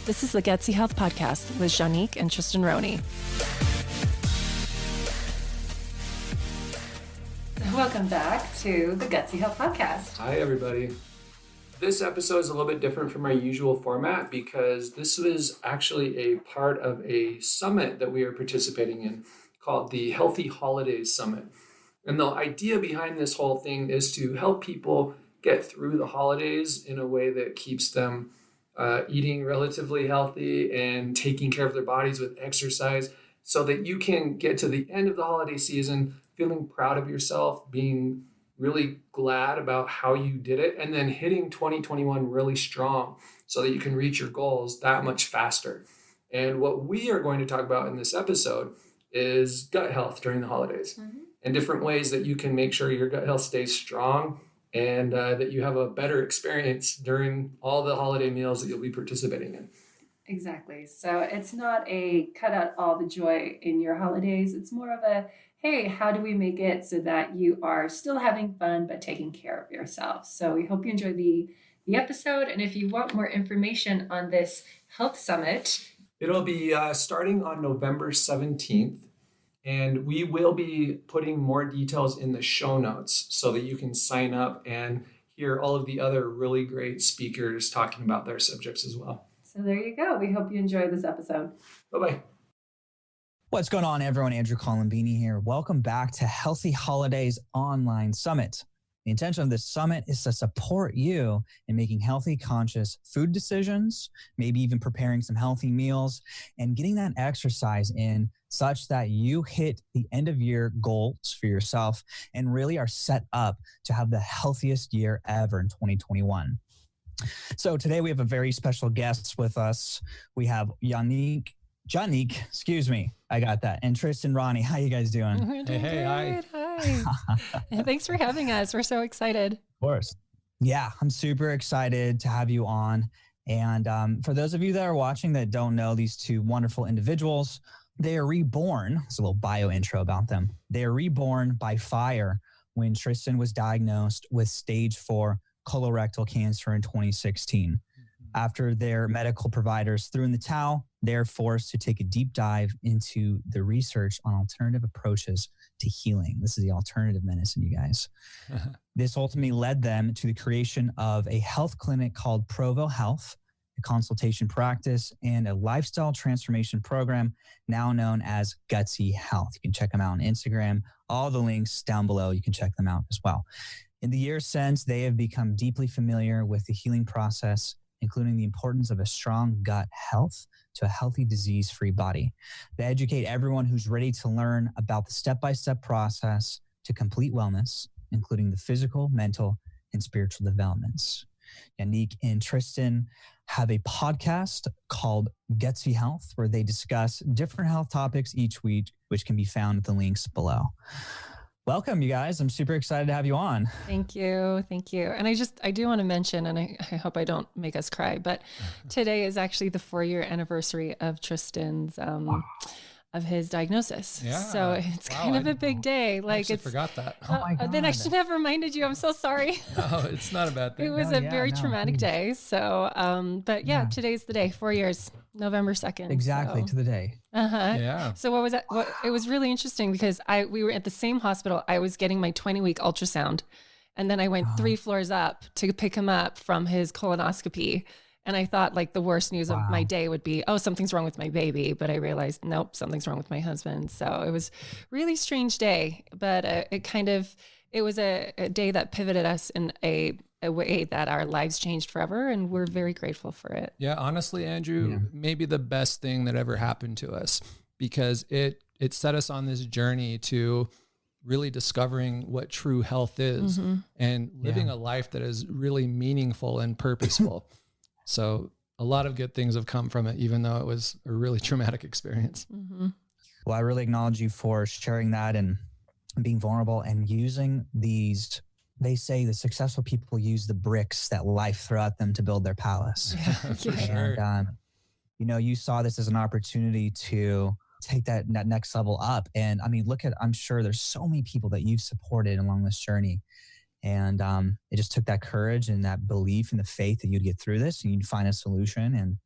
This is the Gutsy Health Podcast with Juanique and Tristin. Welcome back to the Gutsy Health Podcast. Hi, everybody. This episode is a little bit different from our usual format because this was actually a part of a summit that we are participating in called the Healthy Holidays Summit. And the idea behind this whole thing is to help people get through the holidays in a way that keeps them eating relatively healthy and taking care of their bodies with exercise so that you can get to the end of the holiday season feeling proud of yourself, being really glad about how you did it, and then hitting 2021 really strong so that you can reach your goals that much faster. And what we are going to talk about in this episode is gut health during the holidays and different ways that you can make sure your gut health stays strong and that you have a better experience during all the holiday meals that you'll be participating in. Exactly. So it's not a cut out all the joy in your holidays. It's more of a, hey, how do we make it so that you are still having fun but taking care of yourself? So we hope you enjoy the episode. And if you want more information on this health summit, it'll be starting on November 17th. And we will be putting more details in the show notes so that you can sign up and hear all of the other really great speakers talking about their subjects as well. So there you go. We hope you enjoy this episode. Bye-bye. What's going on, everyone? Andrew Colombin here. Welcome back to Healthy Holidays Online Summit. The intention of this summit is to support you in making healthy, conscious food decisions, maybe even preparing some healthy meals and getting that exercise in such that you hit the end of year goals for yourself and really are set up to have the healthiest year ever in 2021. So today we have a very special guest with us. We have Juanique, I got that. And Tristin, Ronnie, how you guys doing? We're doing great. Hi. Thanks for having us. We're so excited. Of course. Yeah, I'm super excited to have you on. And for those of you that are watching that don't know these two wonderful individuals, they are reborn. It's a little bio intro about them. They are reborn by fire when Tristin was diagnosed with stage 4 colorectal cancer in 2016. After their medical providers threw in the towel, they're forced to take a deep dive into the research on alternative approaches to healing. This is the alternative medicine, you guys. This ultimately led them to the creation of a health clinic called Provo Health, a consultation practice, and a lifestyle transformation program now known as Gutsy Health. You can check them out on Instagram. All the links down below, you can check them out as well. In the years since, they have become deeply familiar with the healing process, including the importance of a strong gut health to a healthy disease-free body. They educate everyone who's ready to learn about the step-by-step process to complete wellness, including the physical, mental, and spiritual developments. Juanique and Tristin have a podcast called Gutsy Health, where they discuss different health topics each week, which can be found at the links below. Welcome, you guys. I'm super excited to have you on. Thank you. Thank you. And I do want to mention, and I hope I don't make us cry, but today is actually the 4-year anniversary of Tristin's, of his diagnosis. Yeah. So it's kind of a big day. Like I forgot that. Oh my God. Then I should have reminded you. I'm so sorry. No, it's not a bad thing. It was a very traumatic day. So, but yeah, today's the day, 4 years, November 2nd. Exactly, to the day. Yeah. So what was that? It was really interesting because we were at the same hospital. I was getting my 20-week ultrasound, and then I went 3 floors up to pick him up from his colonoscopy. And I thought like the worst news of my day would be, oh, something's wrong with my baby. But I realized, nope, something's wrong with my husband. So it was a really strange day, but it was a day that pivoted us in a way that our lives changed forever. And we're very grateful for it. Yeah. Honestly, Andrew, maybe the best thing that ever happened to us, because it set us on this journey to really discovering what true health is and living a life that is really meaningful and purposeful. So a lot of good things have come from it, even though it was a really traumatic experience. Well, I really acknowledge you for sharing that and being vulnerable and using these. They say the successful people use the bricks that life threw at them to build their palace. Yeah, for sure. And, you saw this as an opportunity to take that next level up. And I mean, I'm sure there's so many people that you've supported along this journey. And it just took that courage and that belief and the faith that you'd get through this and you'd find a solution. And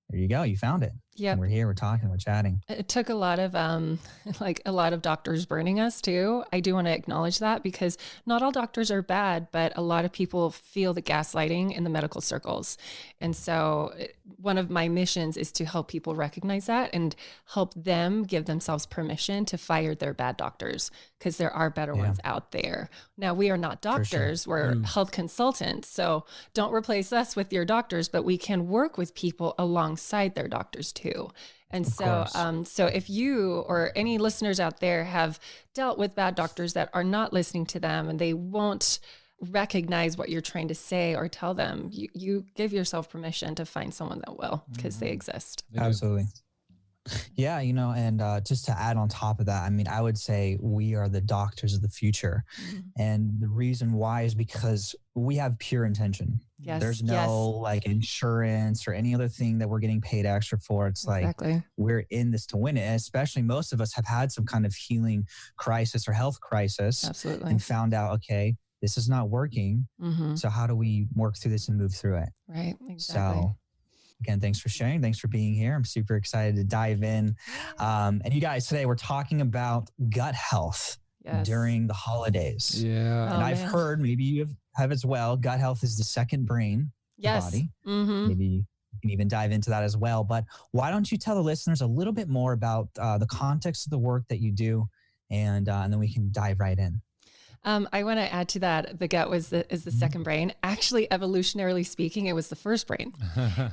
there you go. You found it. Yeah. We're here, we're talking, we're chatting. It took a lot of like a lot of doctors burning us too. I do want to acknowledge that, because not all doctors are bad, but a lot of people feel the gaslighting in the medical circles. And so one of my missions is to help people recognize that and help them give themselves permission to fire their bad doctors, because there are better ones out there. Now, we are not doctors, we're health consultants. So don't replace us with your doctors, but we can work with people alongside their doctors too. And so if you or any listeners out there have dealt with bad doctors that are not listening to them and they won't recognize what you're trying to say or tell them, you give yourself permission to find someone that will, because they exist. Absolutely. Yeah, and just to add on top of that, I mean, I would say we are the doctors of the future. And the reason why is because we have pure intention. Yes. There's no like insurance or any other thing that we're getting paid extra for. It's like we're in this to win it. And especially most of us have had some kind of healing crisis or health crisis. Absolutely. And found out, okay, this is not working. So how do we work through this and move through it? Right. Exactly. So again, thanks for sharing. Thanks for being here. I'm super excited to dive in. And you guys, today we're talking about gut health during the holidays. Yeah. And I've heard, maybe you have as well, gut health is the second brain of the body. Maybe you can even dive into that as well. But why don't you tell the listeners a little bit more about the context of the work that you do, and then we can dive right in. I want to add to that. The gut is the second brain. Actually, evolutionarily speaking, it was the first brain.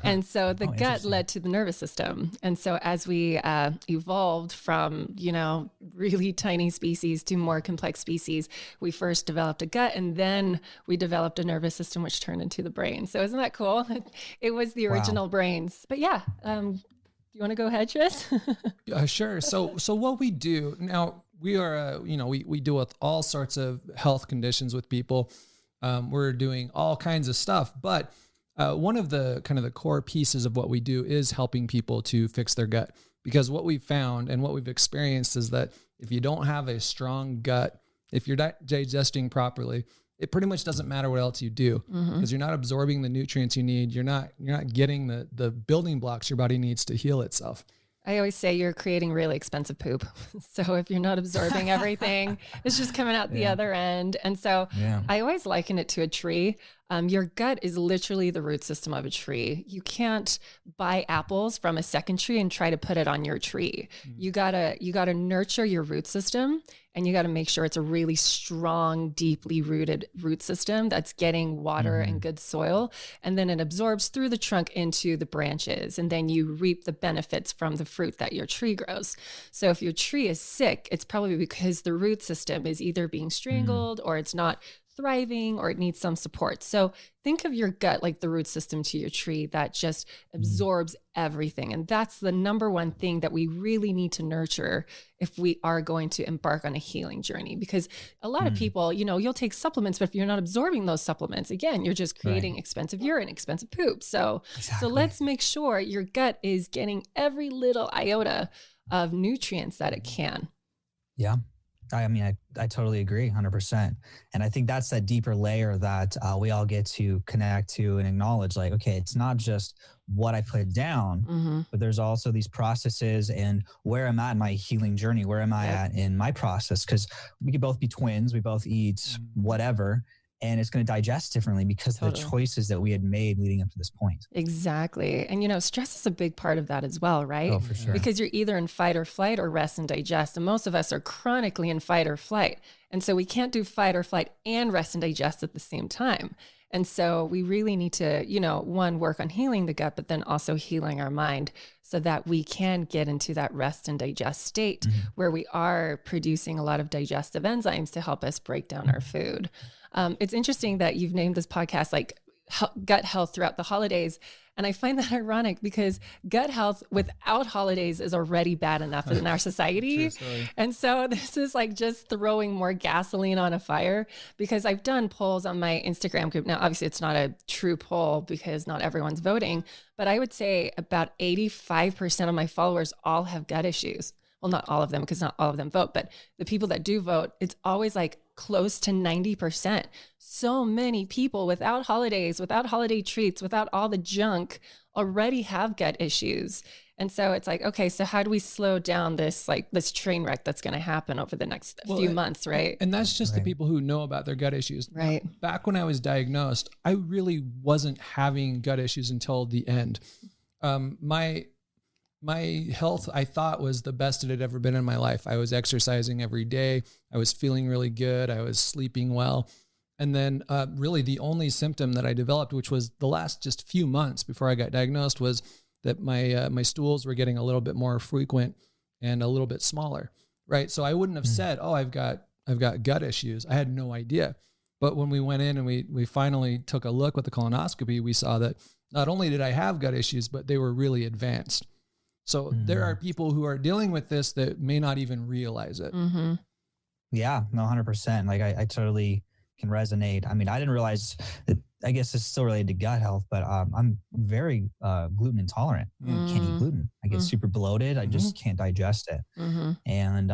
And so the gut led to the nervous system. And so as we evolved from, really tiny species to more complex species, we first developed a gut, and then we developed a nervous system, which turned into the brain. So isn't that cool? It was the original brains. But yeah, do you want to go ahead, Tris? Sure. So what we do now, we are, we deal with all sorts of health conditions with people. We're doing all kinds of stuff, but one of the kind of the core pieces of what we do is helping people to fix their gut, because what we've found and what we've experienced is that if you don't have a strong gut, if you're not digesting properly, it pretty much doesn't matter what else you do, because you're not absorbing the nutrients you need. You're not getting the building blocks your body needs to heal itself. I always say you're creating really expensive poop. So if you're not absorbing everything, it's just coming out the other end. And so I always liken it to a tree. Your gut is literally the root system of a tree. You can't buy apples from a second tree and try to put it on your tree. You gotta nurture your root system, and you got to make sure it's a really strong, deeply rooted root system that's getting water and good soil. And then it absorbs through the trunk into the branches. And then you reap the benefits from the fruit that your tree grows. So if your tree is sick, it's probably because the root system is either being strangled or it's not thriving, or it needs some support. So think of your gut like the root system to your tree that just absorbs everything. And that's the number one thing that we really need to nurture if we are going to embark on a healing journey. Because a lot of people, you'll take supplements, but if you're not absorbing those supplements, again, you're just creating expensive urine, expensive poop. So let's make sure your gut is getting every little iota of nutrients that it can. Yeah. I mean, I totally agree 100%. And I think that's that deeper layer that we all get to connect to and acknowledge, like, okay, it's not just what I put down, but there's also these processes and where am I in my healing journey? Where am I at in my process? Because we could both be twins. We both eat whatever, and it's going to digest differently because of the choices that we had made leading up to this point. Exactly. And, stress is a big part of that as well, right? Oh, for sure. Because you're either in fight or flight or rest and digest. And most of us are chronically in fight or flight. And so we can't do fight or flight and rest and digest at the same time. And so we really need to, one, work on healing the gut, but then also healing our mind so that we can get into that rest and digest state where we are producing a lot of digestive enzymes to help us break down our food. It's interesting that you've named this podcast like gut health throughout the holidays. And I find that ironic because gut health without holidays is already bad enough in our society. And so this is like just throwing more gasoline on a fire, because I've done polls on my Instagram group. Now, obviously it's not a true poll because not everyone's voting, but I would say about 85% of my followers all have gut issues. Well, not all of them, because not all of them vote, but the people that do vote, it's always like close to 90%. So many people without holidays, without holiday treats, without all the junk already have gut issues. And so it's like, okay, so how do we slow down this train wreck that's going to happen over the next few months, right? And that's just the people who know about their gut issues. Right. Now, back when I was diagnosed, I really wasn't having gut issues until the end. My health, I thought, was the best it had ever been in my life. I was exercising every day. I was feeling really good. I was sleeping well. And then really the only symptom that I developed, which was the last just few months before I got diagnosed, was that my stools were getting a little bit more frequent and a little bit smaller, right? So I wouldn't have said, oh, I've got gut issues. I had no idea. But when we went in and we finally took a look with the colonoscopy, we saw that not only did I have gut issues, but they were really advanced. So there are people who are dealing with this that may not even realize it. Mm-hmm. Yeah, no, 100%. Like I totally can resonate. I mean, I didn't realize that, I guess it's still related to gut health, but I'm very gluten intolerant. Can't eat gluten. I get super bloated. I just can't digest it. And,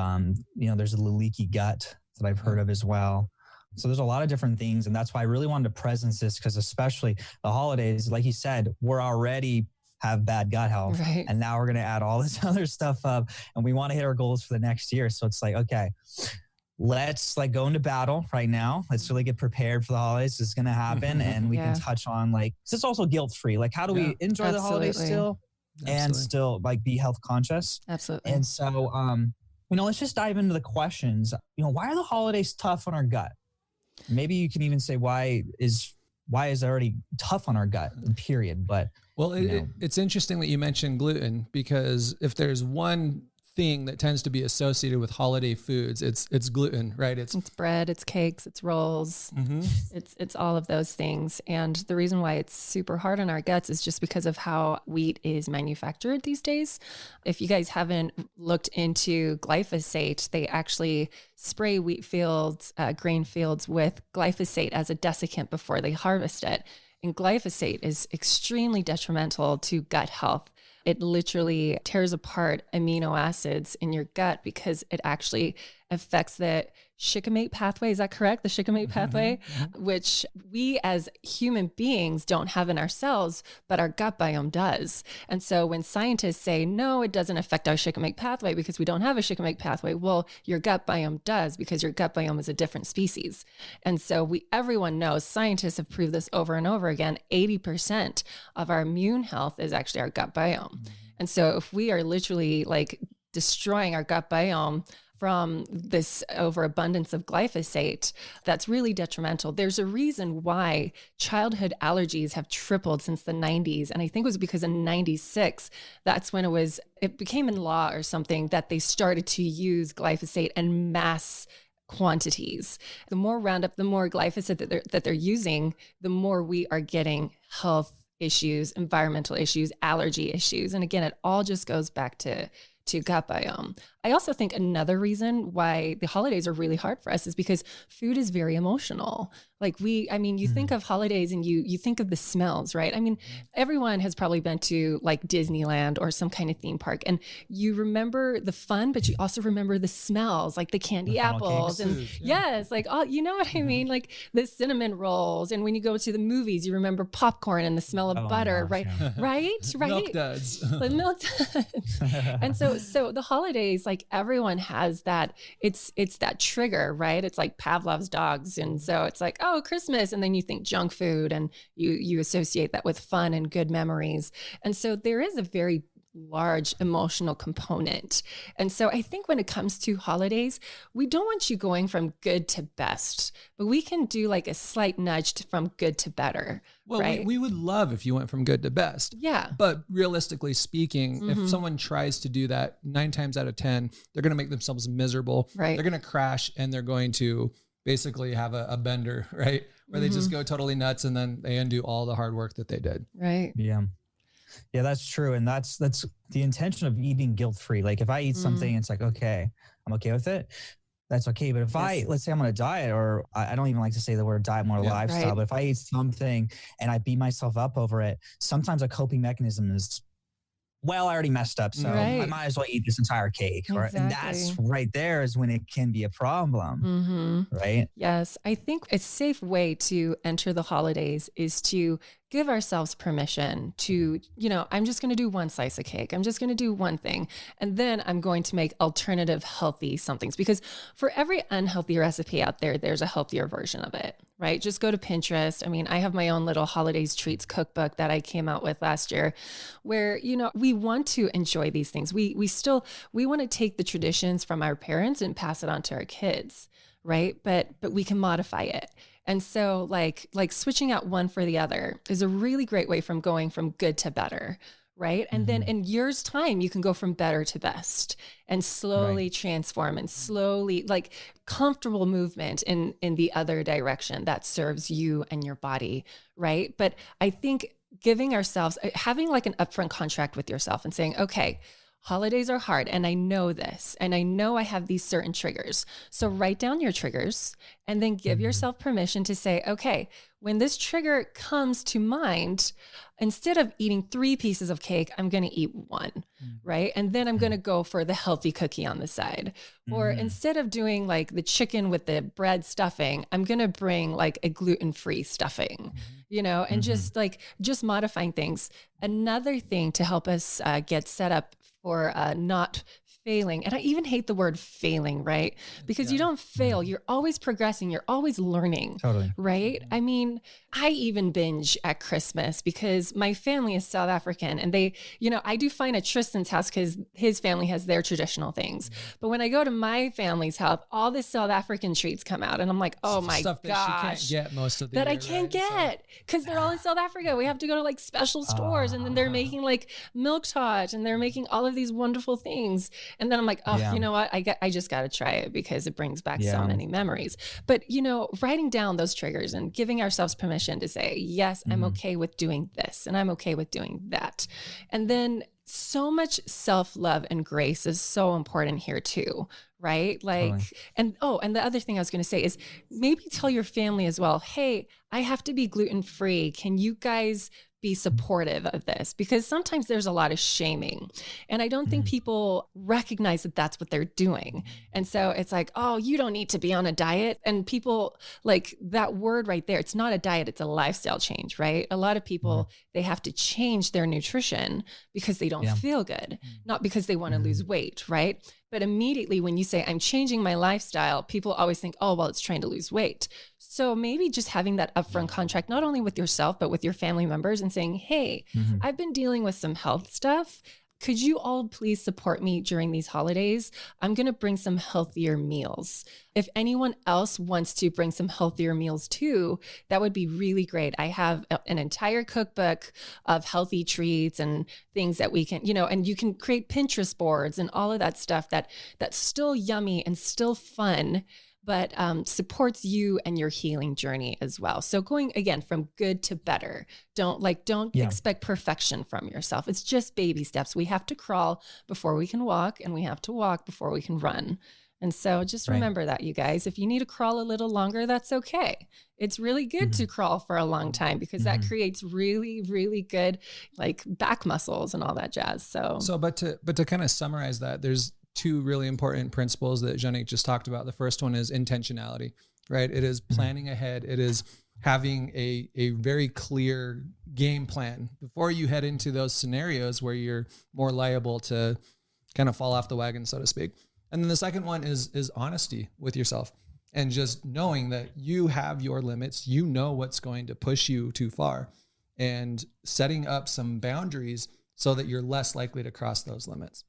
there's a leaky gut that I've heard of as well. So there's a lot of different things. And that's why I really wanted to presence this, because especially the holidays, like you said, we're already have bad gut health. Right. And now we're going to add all this other stuff up, and we want to hit our goals for the next year. So it's like, okay, let's go into battle right now. Let's really get prepared for the holidays. It's going to happen. And we can touch on it's also guilt-free. Like, how do we enjoy the holidays still and still be health conscious? Absolutely. And so, let's just dive into the questions. Why are the holidays tough on our gut? Maybe you can even say, why is it already tough on our gut, period? But it's interesting that you mentioned gluten, because if there's one thing that tends to be associated with holiday foods, it's gluten, right? It's bread, it's cakes, it's rolls, it's all of those things. And the reason why it's super hard on our guts is just because of how wheat is manufactured these days. If you guys haven't looked into glyphosate, they actually spray wheat fields, grain fields with glyphosate as a desiccant before they harvest it. And glyphosate is extremely detrimental to gut health. It literally tears apart amino acids in your gut because it actually affects the shikimate pathway. Is that correct? The shikimate pathway, which we as human beings don't have in our cells, but our gut biome does. And so when scientists say, no, it doesn't affect our shikimate pathway because we don't have a shikimate pathway, well, your gut biome does, because your gut biome is a different species. And so everyone knows, scientists have proved this over and over again, 80% of our immune health is actually our gut biome. And so if we are literally destroying our gut biome from this overabundance of glyphosate, that's really detrimental. There's a reason why childhood allergies have tripled since the 90s. And I think it was because in 96, that's when it became in law or something that they started to use glyphosate in mass quantities. The more Roundup, the more glyphosate that they're using, the more we are getting health issues, environmental issues, allergy issues. And again, it all just goes back to gut biome. I also think another reason why the holidays are really hard for us is because food is very emotional. You think of holidays and you think of the smells, right? I mean, everyone has probably been to Disneyland or some kind of theme park, and you remember the fun, but you also remember the smells, like the candy apples and all, you know what I mean? Like the cinnamon rolls. And when you go to the movies, you remember popcorn and the smell of butter, right? Yeah. Right? Milk duds. Like milk duds. And so the holidays, everyone has that, it's that trigger, right? It's like Pavlov's dogs. And so it's like, oh, Christmas. And then you think junk food and you associate that with fun and good memories. And so there is a very large emotional component. And so I think when it comes to holidays, we don't want you going from good to best, but we can do a slight nudge from good to better. Well, right? we would love if you went from good to best. Yeah. But realistically speaking, if someone tries to do that 9 times out of 10, they're going to make themselves miserable. Right. They're going to crash, and they're going to basically have a bender, right? Where they just go totally nuts, and then they undo all the hard work that they did. Right. Yeah. Yeah, that's true. And that's the intention of eating guilt-free. If I eat something, it's like, okay, I'm okay with it. That's okay. But if let's say I'm on a diet, or I don't even like to say the word diet, more lifestyle, right. But if I eat something and I beat myself up over it, sometimes a coping mechanism is well, I already messed up, so I might as well eat this entire cake. Exactly. And that's right there is when it can be a problem, right? Yes. I think a safe way to enter the holidays is to give ourselves permission to, I'm just going to do one slice of cake. I'm just going to do one thing. And then I'm going to make alternative healthy somethings, because for every unhealthy recipe out there, there's a healthier version of it, right? Just go to Pinterest. I mean, I have my own little holidays treats cookbook that I came out with last year where, we want to enjoy these things. We want to take the traditions from our parents and pass it on to our kids. Right. But we can modify it. And so like switching out one for the other is a really great way from going from good to better. Right. And then in years' time, you can go from better to best and slowly transform and slowly like comfortable movement in the other direction that serves you and your body. Right. But I think giving ourselves, having like an upfront contract with yourself and saying, okay, holidays are hard, and I know this, and I know I have these certain triggers. So write down your triggers and then give yourself permission to say, okay, when this trigger comes to mind, instead of eating 3 pieces of cake, I'm going to eat 1, right? And then I'm going to go for the healthy cookie on the side. Or instead of doing like the chicken with the bread stuffing, I'm going to bring like a gluten-free stuffing, and just modifying things. Another thing to help us get set up for not failing. And I even hate the word failing, right? Because you don't fail. You're always progressing. You're always learning. Totally. Right? I mean, I even binge at Christmas because my family is South African, and they, I do fine at Tristan's house because his family has their traditional things. But when I go to my family's house, all the South African treats come out, and I'm like, oh my stuff gosh, that she can't get most of the that year, I can't right? get because they're all in South Africa. We have to go to like special stores, and then they're making like milk tot, and they're making all of these wonderful things. And then I'm like, you know what? I just got to try it because it brings back so many memories. But, writing down those triggers and giving ourselves permission to say, yes, I'm okay with doing this, and I'm okay with doing that. And then so much self-love and grace is so important here too, right? Like, totally. And the other thing I was going to say is maybe tell your family as well, hey, I have to be gluten-free. Can you guys be supportive of this? Because sometimes there's a lot of shaming, and I don't think people recognize that that's what they're doing. And so it's like, oh, you don't need to be on a diet. And people like that word right there. It's not a diet. It's a lifestyle change, right? A lot of people, they have to change their nutrition because they don't feel good, not because they want to lose weight, right? But immediately when you say, I'm changing my lifestyle, people always think, oh, well, it's trying to lose weight. So maybe just having that upfront contract, not only with yourself, but with your family members, and saying, hey, I've been dealing with some health stuff. Could you all please support me during these holidays? I'm going to bring some healthier meals. If anyone else wants to bring some healthier meals too, that would be really great. I have an entire cookbook of healthy treats and things that we can, and you can create Pinterest boards and all of that stuff that's still yummy and still fun, but supports you and your healing journey as well. So going again from good to better. Don't expect perfection from yourself. It's just baby steps. We have to crawl before we can walk, and we have to walk before we can run. And so just remember that, you guys. If you need to crawl a little longer, that's okay. It's really good to crawl for a long time because that creates really, really good like back muscles and all that jazz. But to kind of summarize that, there's 2 really important principles that Juanique just talked about. The first one is intentionality, right? It is planning ahead. It is having a very clear game plan before you head into those scenarios where you're more liable to kind of fall off the wagon, so to speak. And then the second one is honesty with yourself and just knowing that you have your limits, what's going to push you too far, and setting up some boundaries so that you're less likely to cross those limits.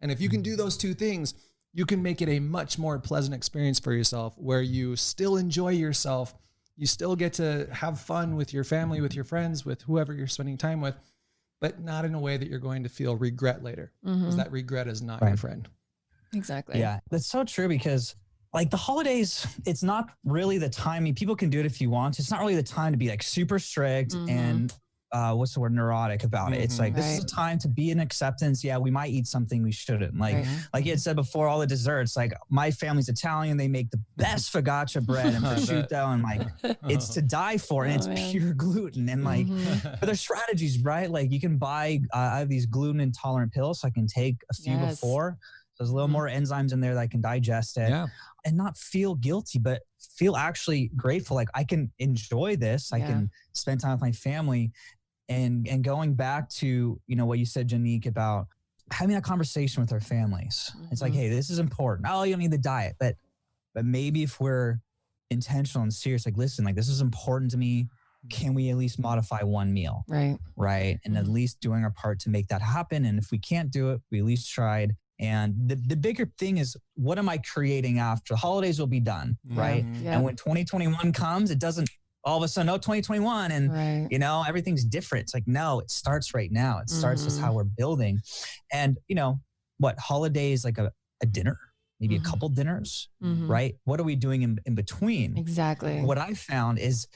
And if you can do those 2 things, you can make it a much more pleasant experience for yourself where you still enjoy yourself. You still get to have fun with your family, with your friends, with whoever you're spending time with, but not in a way that you're going to feel regret later, because that regret is not your friend. Exactly. Yeah, that's so true, because like the holidays, it's not really the time. I mean, people can do it if you want. It's not really the time to be like super strict and what's the word, neurotic about it. It's like, this is a time to be in acceptance. Yeah, we might eat something we shouldn't. Like you had said before, all the desserts, like my family's Italian. They make the best focaccia bread and prosciutto, and like it's to die for, and it's pure gluten. And like, but there's strategies, right? Like you can buy, I have these gluten intolerant pills, so I can take a few before. So there's a little more enzymes in there that I can digest it and not feel guilty, but feel actually grateful. Like I can enjoy this. I can spend time with my family. And going back to, you know, what you said, Juanique, about having a conversation with our families. It's like, hey, this is important. Oh, you don't need the diet. But maybe if we're intentional and serious, like, listen, like this is important to me. Can we at least modify one meal? Right. And at least doing our part to make that happen. And if we can't do it, we at least tried. And the bigger thing is, what am I creating after? The holidays will be done, right? And when 2021 comes, it doesn't all of a sudden, 2021 and, you know, everything's different. It's like, no, it starts right now. It starts with how we're building. And, you know, what holidays, like a dinner, maybe a couple dinners, right? What are we doing in between? Exactly. What I found is,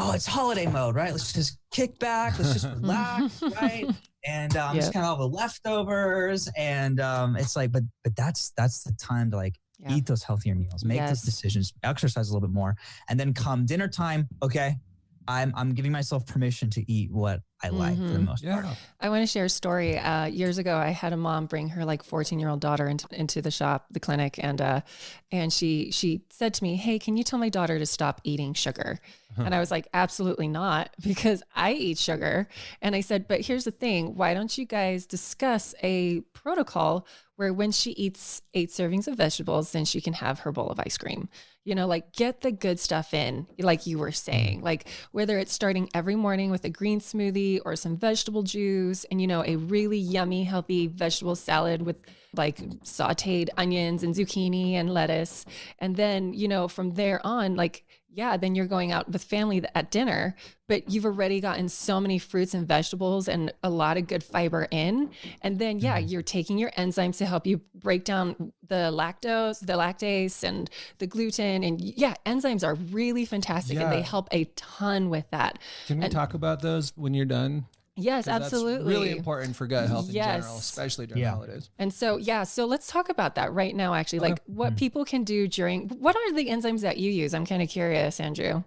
it's holiday mode, right? Let's just kick back. Let's just relax, right? And just kind of all the leftovers. And it's like, but that's the time to like eat those healthier meals, make those decisions, exercise a little bit more. And then come dinner time, okay, I'm giving myself permission to eat what I like for the most part. I want to share a story. Years ago, I had a mom bring her like 14-year-old daughter into the shop, the clinic. And she said to me, hey, can you tell my daughter to stop eating sugar? And I was like, absolutely not, because I eat sugar. And I said, but here's the thing. Why don't you guys discuss a protocol where when she eats 8 servings of vegetables, then she can have her bowl of ice cream? You know, like get the good stuff in, like you were saying, like whether it's starting every morning with a green smoothie or some vegetable juice and, you know, a really yummy, healthy vegetable salad with like sauteed onions and zucchini and lettuce. And then, you know, from there on, like, then you're going out with family at dinner, but you've already gotten so many fruits and vegetables and a lot of good fiber in. And then, you're taking your enzymes to help you break down the lactase and the gluten. And enzymes are really fantastic and they help a ton with that. Can we talk about those when you're done? Yes, absolutely. That's really important for gut health in general, especially during the holidays. And so, so let's talk about that right now, actually, like what people can do what are the enzymes that you use? I'm kind of curious, Andrew.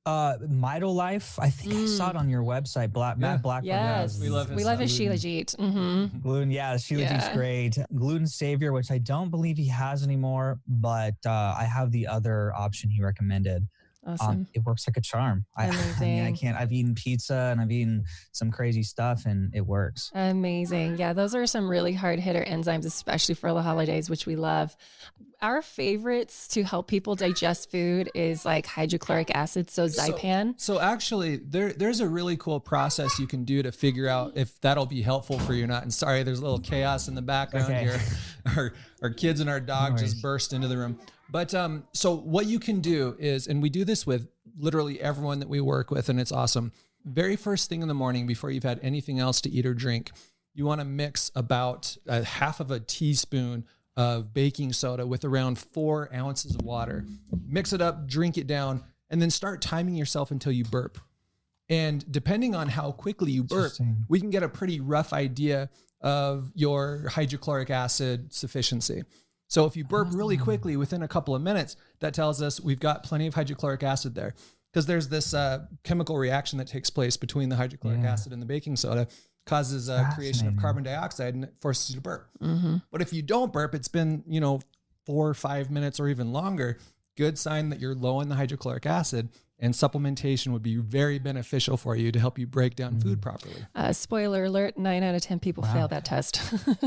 Mitolife, I think I saw it on your website. Matt Blackburn. Yes, we love his Shilajit. Gluten, Shilajit's great. Gluten Savior, which I don't believe he has anymore, but I have the other option he recommended. Awesome. It works like a charm. I mean, I've eaten pizza and I've eaten some crazy stuff and it works. Amazing. Yeah, those are some really hard hitter enzymes, especially for the holidays, which we love. Our favorites to help people digest food is like hydrochloric acid, so Zypan. So actually, there's a really cool process you can do to figure out if that'll be helpful for you or not. And sorry, there's a little chaos in the background here. Our kids and our dog just burst into the room. But so what you can do is, and we do this with literally everyone that we work with, and it's awesome. Very first thing in the morning, before you've had anything else to eat or drink, you want to mix about a half of a teaspoon of baking soda with around 4 ounces of water. Mix it up, drink it down, and then start timing yourself until you burp. And depending on how quickly you burp, we can get a pretty rough idea of your hydrochloric acid sufficiency. So if you burp really quickly within a couple of minutes, that tells us we've got plenty of hydrochloric acid there. Because there's this chemical reaction that takes place between the hydrochloric acid and the baking soda, causes creation of carbon dioxide, and it forces you to burp. But if you don't burp, it's been 4 or 5 minutes or even longer, good sign that you're low in the hydrochloric acid, and supplementation would be very beneficial for you to help you break down food properly. Spoiler alert, 9 out of 10 people fail that test.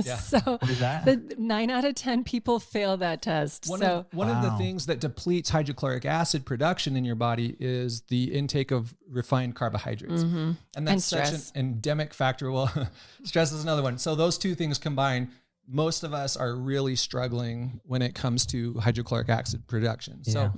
So what is that? 9 out of 10 people fail that test. One of the things that depletes hydrochloric acid production in your body is the intake of refined carbohydrates. And that's such an endemic factor. Well, stress is another one. So those two things combined, most of us are really struggling when it comes to hydrochloric acid production. So,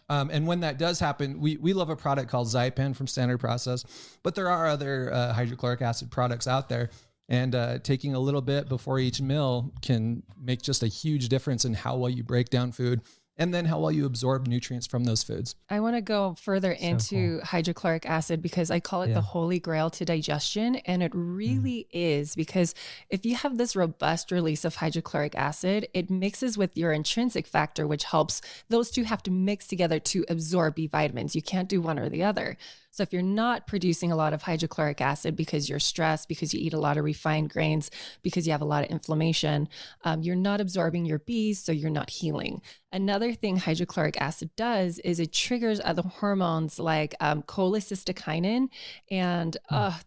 and when that does happen, we love a product called Zypan from Standard Process, but there are other hydrochloric acid products out there, and taking a little bit before each meal can make just a huge difference in how well you break down food and then how well you absorb nutrients from those foods. I want to go further into hydrochloric acid because I call it the holy grail to digestion. And it really is, because if you have this robust release of hydrochloric acid, it mixes with your intrinsic factor, which helps. Those two have to mix together to absorb B vitamins. You can't do one or the other. So if you're not producing a lot of hydrochloric acid because you're stressed, because you eat a lot of refined grains, because you have a lot of inflammation, you're not absorbing your Bs, so you're not healing. Another thing hydrochloric acid does is it triggers other hormones like cholecystokinin and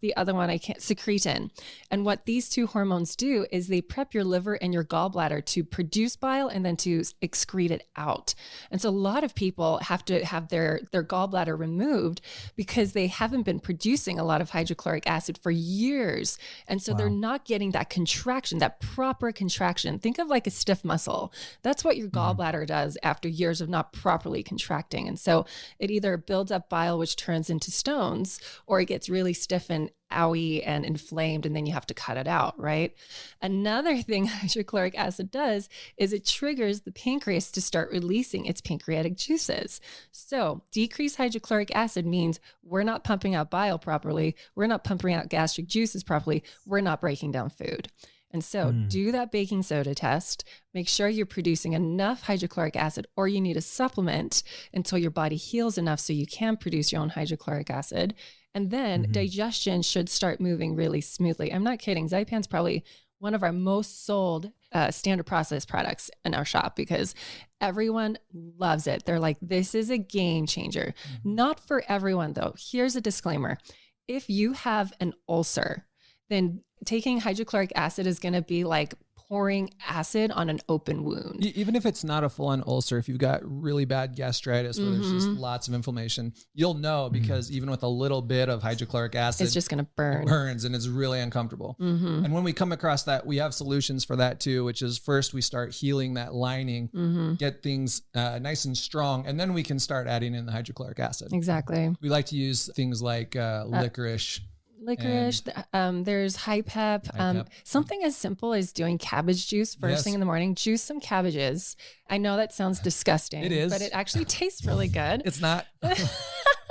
the other one, secretin. And what these two hormones do is they prep your liver and your gallbladder to produce bile and then to excrete it out. And so a lot of people have to have their gallbladder removed because they haven't been producing a lot of hydrochloric acid for years. And so they're not getting that contraction, that proper contraction. Think of like a stiff muscle. That's what your gallbladder does after years of not properly contracting. And so it either builds up bile, which turns into stones, or it gets really stiff and owy and inflamed, and then you have to cut it out, right? Another thing hydrochloric acid does is it triggers the pancreas to start releasing its pancreatic juices. So decreased hydrochloric acid means we're not pumping out bile properly, we're not pumping out gastric juices properly, we're not breaking down food. And so do that baking soda test, make sure you're producing enough hydrochloric acid, or you need a supplement until your body heals enough so you can produce your own hydrochloric acid. And then digestion should start moving really smoothly. I'm not kidding. Zypan's probably one of our most sold standard process products in our shop because everyone loves it. They're like, this is a game changer. Not for everyone though. Here's a disclaimer. If you have an ulcer, then taking hydrochloric acid is going to be like pouring acid on an open wound. Even if it's not a full-on ulcer, if you've got really bad gastritis where there's just lots of inflammation, you'll know because even with a little bit of hydrochloric acid, it's just going to burn. It burns and it's really uncomfortable. And when we come across that, we have solutions for that too, which is first we start healing that lining, get things nice and strong, and then we can start adding in the hydrochloric acid. Exactly. We like to use things like licorice. There's high pep. Something as simple as doing cabbage juice first thing in the morning. Juice some cabbages. I know that sounds disgusting. It is, but it actually tastes really good. It's not.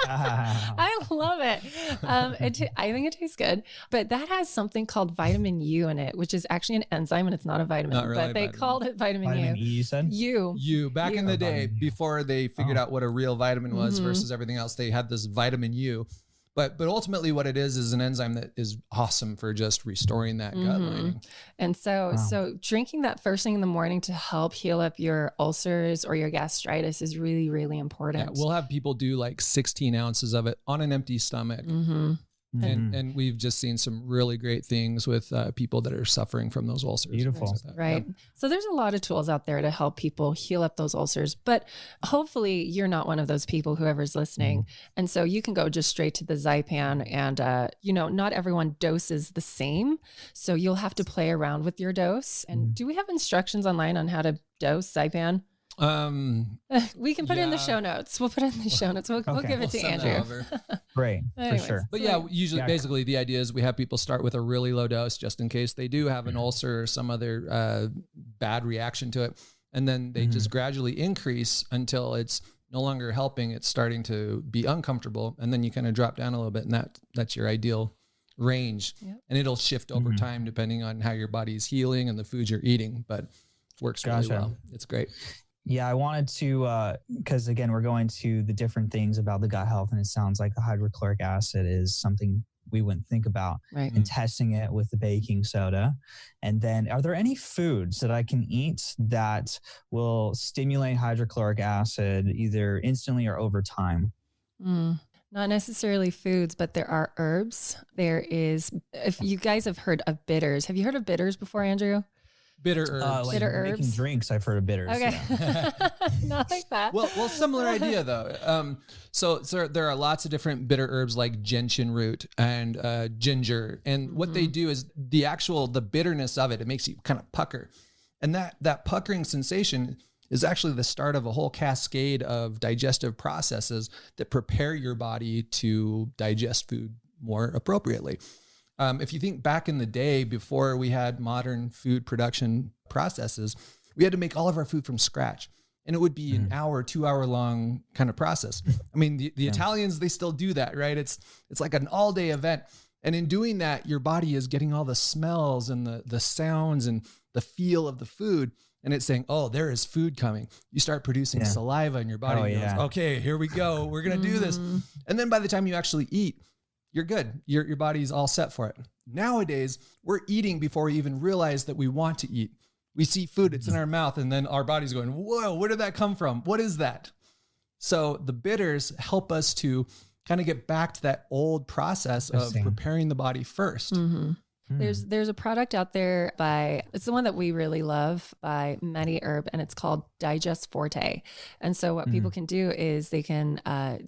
I love it. I think it tastes good, but that has something called vitamin U in it, which is actually an enzyme and it's not a vitamin, not really but they called it vitamin U. E, you said? U. Back in the day, before they figured out what a real vitamin was versus everything else, they had this vitamin U. But ultimately what it is an enzyme that is awesome for just restoring that gut lining. And so drinking that first thing in the morning to help heal up your ulcers or your gastritis is really, really important. Yeah, we'll have people do like 16 ounces of it on an empty stomach. And we've just seen some really great things with people that are suffering from those ulcers. Beautiful. Like right. Yeah. So there's a lot of tools out there to help people heal up those ulcers, but hopefully you're not one of those people, whoever's listening. And so you can go just straight to the Zypan and, not everyone doses the same. So you'll have to play around with your dose. And do we have instructions online on how to dose Zypan? We can put it in the show notes. We'll put it in the show notes. We'll give it to Andrew. Great. For sure. But usually basically the idea is we have people start with a really low dose just in case they do have an ulcer or some other bad reaction to it. And then they just gradually increase until it's no longer helping. It's starting to be uncomfortable. And then you kind of drop down a little bit, and that's your ideal range. Yep. And it'll shift over time depending on how your body's healing and the foods you're eating, but works really well. It's great. Yeah, I wanted to, because again, we're going to the different things about the gut health, and it sounds like the hydrochloric acid is something we wouldn't think about, right? And testing it with the baking soda. And then are there any foods that I can eat that will stimulate hydrochloric acid either instantly or over time? Not necessarily foods, but there are herbs. There is, if you guys have heard of bitters. Have you heard of bitters before, Andrew? Bitter herbs. Like bitter herbs. Making drinks, I've heard of bitters. Okay. Yeah. Not like that. Well, similar idea though. So there are lots of different bitter herbs like gentian root and ginger. And what they do is the bitterness of it makes you kind of pucker. And that puckering sensation is actually the start of a whole cascade of digestive processes that prepare your body to digest food more appropriately. If you think back in the day before we had modern food production processes, we had to make all of our food from scratch. and it would be an hour, 2 hour long kind of process. I mean, the Italians, they still do that, right? It's like an all day event. And in doing that, your body is getting all the smells and the sounds and the feel of the food. And it's saying, oh, there is food coming. You start producing saliva in your body. Goes, okay, here we go. We're going to do this. And then by the time you actually eat, you're good. Your body's all set for it. Nowadays, we're eating before we even realize that we want to eat. We see food, it's in our mouth, and then our body's going, whoa, where did that come from? What is that? So the bitters help us to kind of get back to that old process of preparing the body first. There's a product out there it's the one that we really love, by Many Herb, and it's called Digest Forte. And so what people can do is they can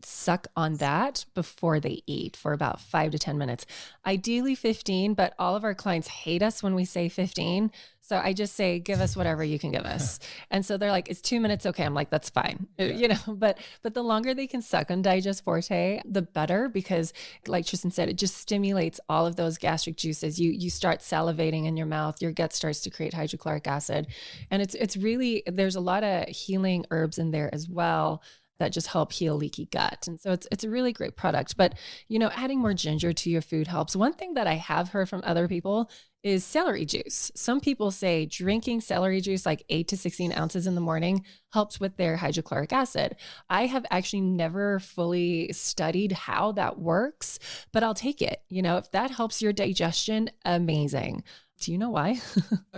suck on that before they eat for about 5 to 10 minutes, ideally 15, but all of our clients hate us when we say 15. So I just say, give us whatever you can give us. And so they're like, it's 2 minutes. Okay. I'm like, that's fine. You know, but the longer they can suck on Digest Forte, the better, because like Tristin said, it just stimulates all of those gastric juices. You start salivating in your mouth, your gut starts to create hydrochloric acid. And it's really, there's a lot of healing herbs in there as well that just help heal leaky gut. And so it's a really great product. But, you know, adding more ginger to your food helps. One thing that I have heard from other people is celery juice. Some people say drinking celery juice, like 8 to 16 ounces in the morning, helps with their hydrochloric acid. I have actually never fully studied how that works, but I'll take it. You know, if that helps your digestion, amazing. Do you know why?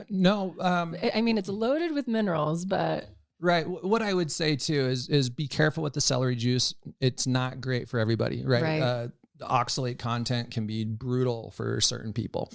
No. I mean, it's loaded with minerals, but... Right. What I would say too is be careful with the celery juice. It's not great for everybody, right? The oxalate content can be brutal for certain people.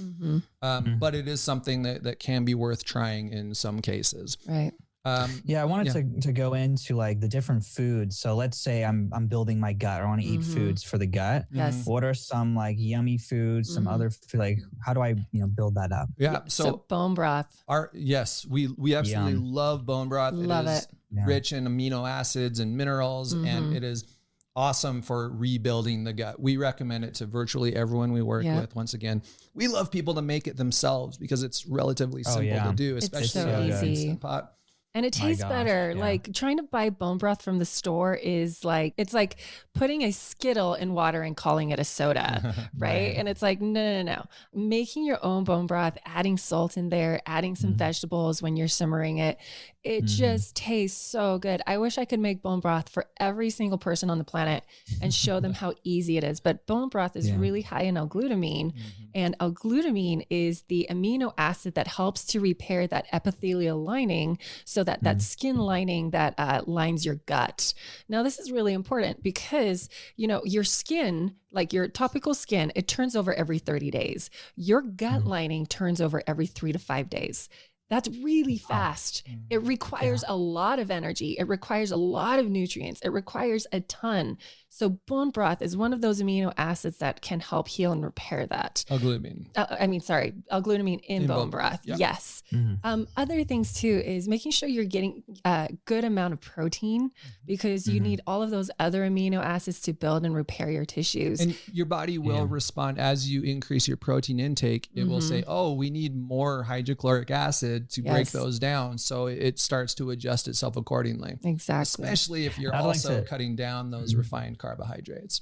But it is something that can be worth trying in some cases. Right. I wanted to go into like the different foods. So let's say I'm building my gut, or I want to eat foods for the gut. Yes. What are some like yummy foods, some other food, like how do I, build that up? Yeah. So bone broth. We absolutely love bone broth. Love it. Rich in amino acids and minerals, and it is awesome for rebuilding the gut. We recommend it to virtually everyone we work with. Once again, we love people to make it themselves because it's relatively simple to do, especially it's so easy. pot. And it tastes better. Yeah. Like trying to buy bone broth from the store is like, it's like putting a Skittle in water and calling it a soda, right? And it's like, no. Making your own bone broth, adding salt in there, adding some vegetables when you're simmering it, it just tastes so good. I wish I could make bone broth for every single person on the planet and show them how easy it is. But bone broth is really high in L-glutamine, and L-glutamine is the amino acid that helps to repair that epithelial lining, so that skin lining that lines your gut. Now, this is really important because, your skin, like your topical skin, it turns over every 30 days. Your gut lining turns over every 3 to 5 days. That's really fast. It requires a lot of energy. It requires a lot of nutrients. It requires a ton. So bone broth is one of those amino acids that can help heal and repair that. L-glutamine. L-glutamine in bone broth. Yeah. Yes. Other things too is making sure you're getting a good amount of protein, because you need all of those other amino acids to build and repair your tissues. And your body will respond as you increase your protein intake. It will say, oh, we need more hydrochloric acid to break those down. So it starts to adjust itself accordingly. Exactly. Especially if you're also cutting down those refined carbohydrates.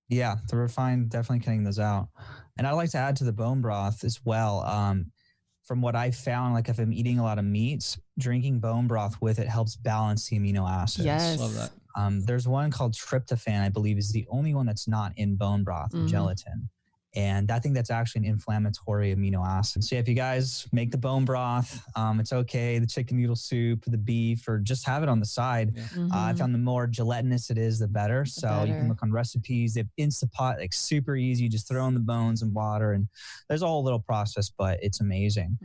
Yeah, the refined, definitely cutting those out. And I'd like to add to the bone broth as well. From what I found, like if I'm eating a lot of meats, drinking bone broth with it helps balance the amino acids. Yes. Love that. There's one called tryptophan, I believe, is the only one that's not in bone broth, gelatin. And I think that's actually an inflammatory amino acid. So if you guys make the bone broth, it's okay. The chicken noodle soup, the beef, or just have it on the side. Yeah. I found the more gelatinous it is, the better. So you can look on recipes. They have Instapot, like super easy. You just throw in the bones and water, and there's a whole little process, but it's amazing.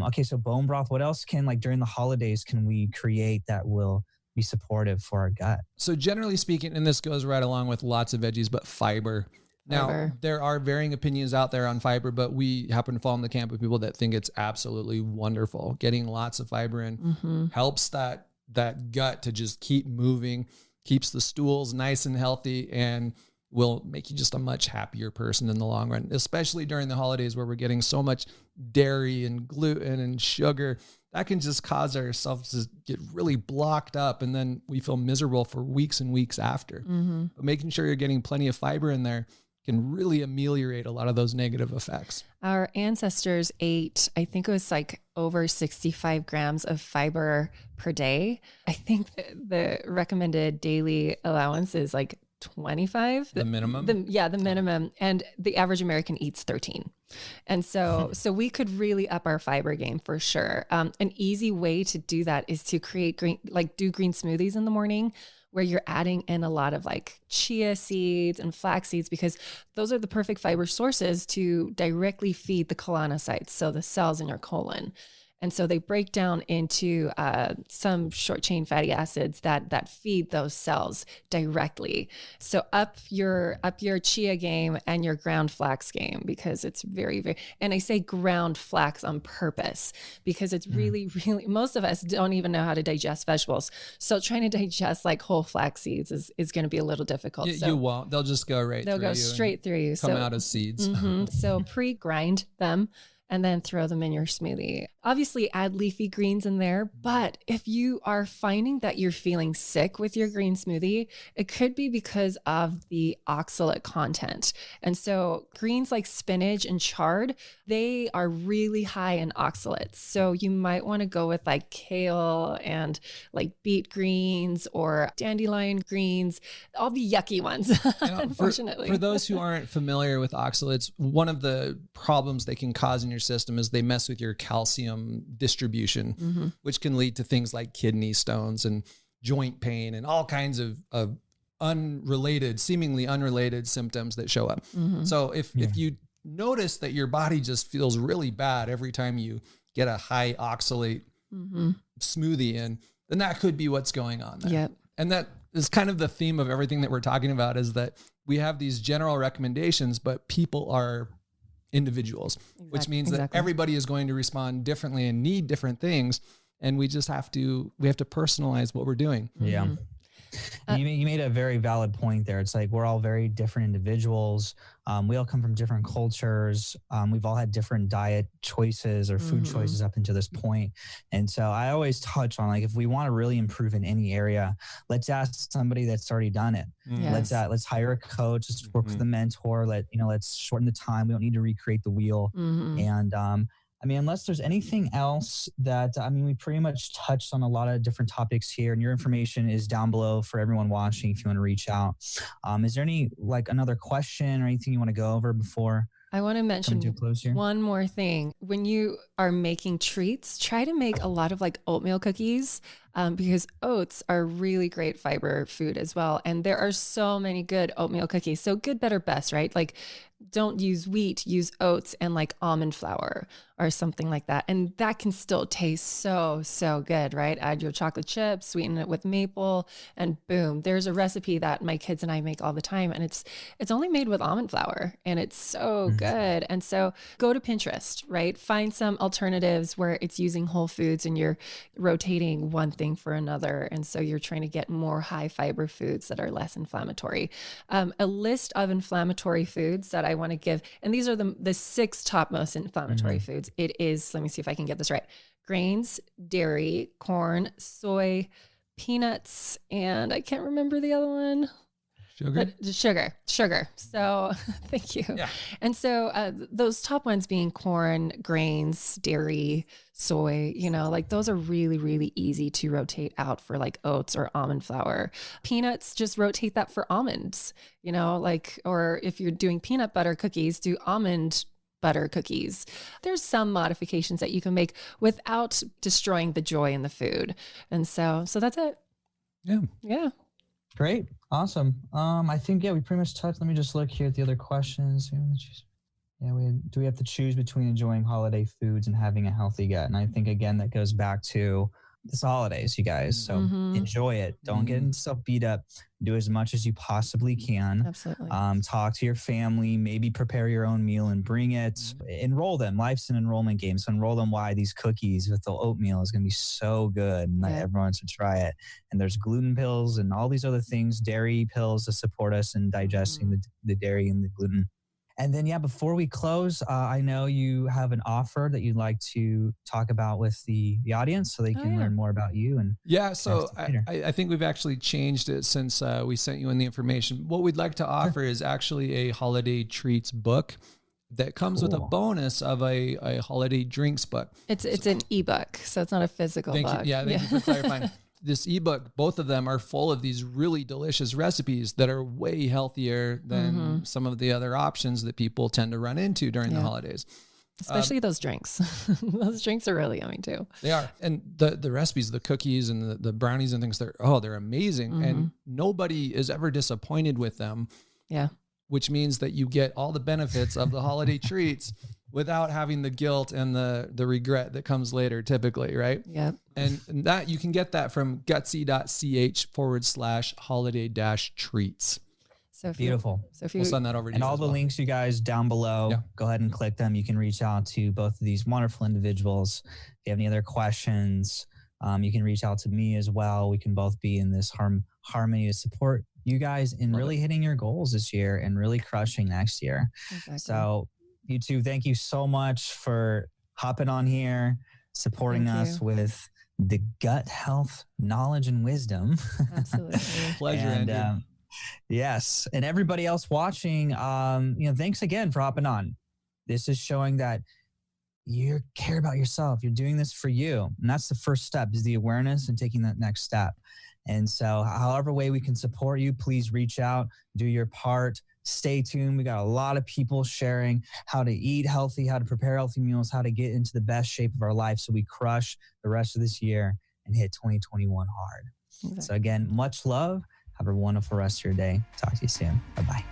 Okay, so bone broth. What else can, like during the holidays, can we create that will be supportive for our gut? So generally speaking, and this goes right along with lots of veggies, but fiber. Now, there are varying opinions out there on fiber, but we happen to fall in the camp of people that think it's absolutely wonderful. Getting lots of fiber in helps that gut to just keep moving, keeps the stools nice and healthy. And will make you just a much happier person in the long run, especially during the holidays where we're getting so much dairy and gluten and sugar. That can just cause ourselves to get really blocked up, and then we feel miserable for weeks and weeks after. But making sure you're getting plenty of fiber in there can really ameliorate a lot of those negative effects. Our ancestors ate, I think it was like over 65 grams of fiber per day. I think the recommended daily allowance is like 25. The minimum? The minimum. And the average American eats 13. And so we could really up our fiber game for sure. An easy way to do that is to create do green smoothies in the morning, where you're adding in a lot of like chia seeds and flax seeds, because those are the perfect fiber sources to directly feed the colonocytes, so the cells in your colon. And so they break down into some short chain fatty acids that feed those cells directly. So up your chia game and your ground flax game, because it's very, very, and I say ground flax on purpose because it's really, really, most of us don't even know how to digest vegetables. So trying to digest like whole flax seeds is going to be a little difficult. You won't. They'll just go right through you. They'll go straight through you. Come out as seeds. So pre-grind them and then throw them in your smoothie. Obviously add leafy greens in there, but if you are finding that you're feeling sick with your green smoothie, it could be because of the oxalate content. And so greens like spinach and chard, they are really high in oxalates. So you might want to go with like kale and like beet greens or dandelion greens, all the yucky ones, unfortunately. For those who aren't familiar with oxalates, one of the problems they can cause in your system is they mess with your calcium distribution, which can lead to things like kidney stones and joint pain and all kinds of seemingly unrelated symptoms that show up. So if you notice that your body just feels really bad every time you get a high oxalate smoothie in, then that could be what's going on there. Yep. And that is kind of the theme of everything that we're talking about, is that we have these general recommendations, but people are individuals, which means that everybody is going to respond differently and need different things. And we just have to personalize what we're doing. Yeah. You made a very valid point there. It's like, we're all very different individuals. We all come from different cultures. We've all had different diet choices or food choices up until this point. And so I always touch on, like, if we want to really improve in any area, let's ask somebody that's already done it. Yes. Let's hire a coach, let's work with a mentor, let's shorten the time. We don't need to recreate the wheel. And, I mean, unless there's anything else that, we pretty much touched on a lot of different topics here, and your information is down below for everyone watching if you want to reach out. Is there any, another question or anything you want to go over before? I want to mention one more thing. When you are making treats, try to make a lot of oatmeal cookies, because oats are really great fiber food as well. And there are so many good oatmeal cookies. So good, better, best, right? Don't use wheat, use oats and almond flour or something like that. And that can still taste so, so good, right? Add your chocolate chips, sweeten it with maple, and boom, there's a recipe that my kids and I make all the time. And it's only made with almond flour, and it's so good. And so go to Pinterest, right? Find some alternatives where it's using whole foods and you're rotating one thing for another. And so you're trying to get more high fiber foods that are less inflammatory. A list of inflammatory foods that I want to give, and these are the 6 top most inflammatory foods. It is, let me see if I can get this right: grains, dairy, corn, soy, peanuts, and I can't remember the other one. Sugar. So thank you. Yeah. And so those top ones being corn, grains, dairy, soy, those are really, really easy to rotate out for oats or almond flour. Peanuts, just rotate that for almonds, or if you're doing peanut butter cookies, do almond butter cookies. There's some modifications that you can make without destroying the joy in the food. And so that's it. Yeah. Yeah. Great. Awesome. I think, we pretty much touched. Let me just look here at the other questions. Do we have to choose between enjoying holiday foods and having a healthy gut? And I think, again, that goes back to It's holidays, you guys. So enjoy it. Don't get yourself beat up. Do as much as you possibly can. Absolutely. Talk to your family, maybe prepare your own meal and bring it. Enroll them. Life's an enrollment game. So enroll them why these cookies with the oatmeal is going to be so good. And everyone should try it. And there's gluten pills and all these other things, dairy pills to support us in digesting the dairy and the gluten. And then, before we close, I know you have an offer that you'd like to talk about with the audience so they can learn more about you. And so I think we've actually changed it since we sent you in the information. What we'd like to offer is actually a holiday treats book that comes with a bonus of a holiday drinks book. It's an ebook, so it's not a physical book. Thank you for clarifying. This ebook, both of them are full of these really delicious recipes that are way healthier than some of the other options that people tend to run into during the holidays. Especially those drinks. Those drinks are really yummy too. They are. And the recipes, the cookies and the brownies and things, they're amazing. And nobody is ever disappointed with them. Yeah. Which means that you get all the benefits of the holiday treats without having the guilt and the regret that comes later typically, right? Yeah. And that you can get that from gutsy.ch/holiday-treats. So beautiful. We'll send that over to you. And all the links, you guys, down below. Yeah. Go ahead and click them. You can reach out to both of these wonderful individuals. If you have any other questions, you can reach out to me as well. We can both be in this harmony to support you guys in really hitting your goals this year and really crushing next year. Exactly. So you two, thank you so much for hopping on here, supporting us with the gut health knowledge and wisdom. Absolutely. Pleasure, Andrew. Yes. And everybody else watching, thanks again for hopping on. This is showing that you care about yourself. You're doing this for you. And that's the first step, is the awareness and taking that next step. And so however way we can support you, please reach out, do your part. Stay tuned. We got a lot of people sharing how to eat healthy, how to prepare healthy meals, how to get into the best shape of our life so we crush the rest of this year and hit 2021 hard. Exactly. So again, much love. Have a wonderful rest of your day. Talk to you soon. Bye-bye.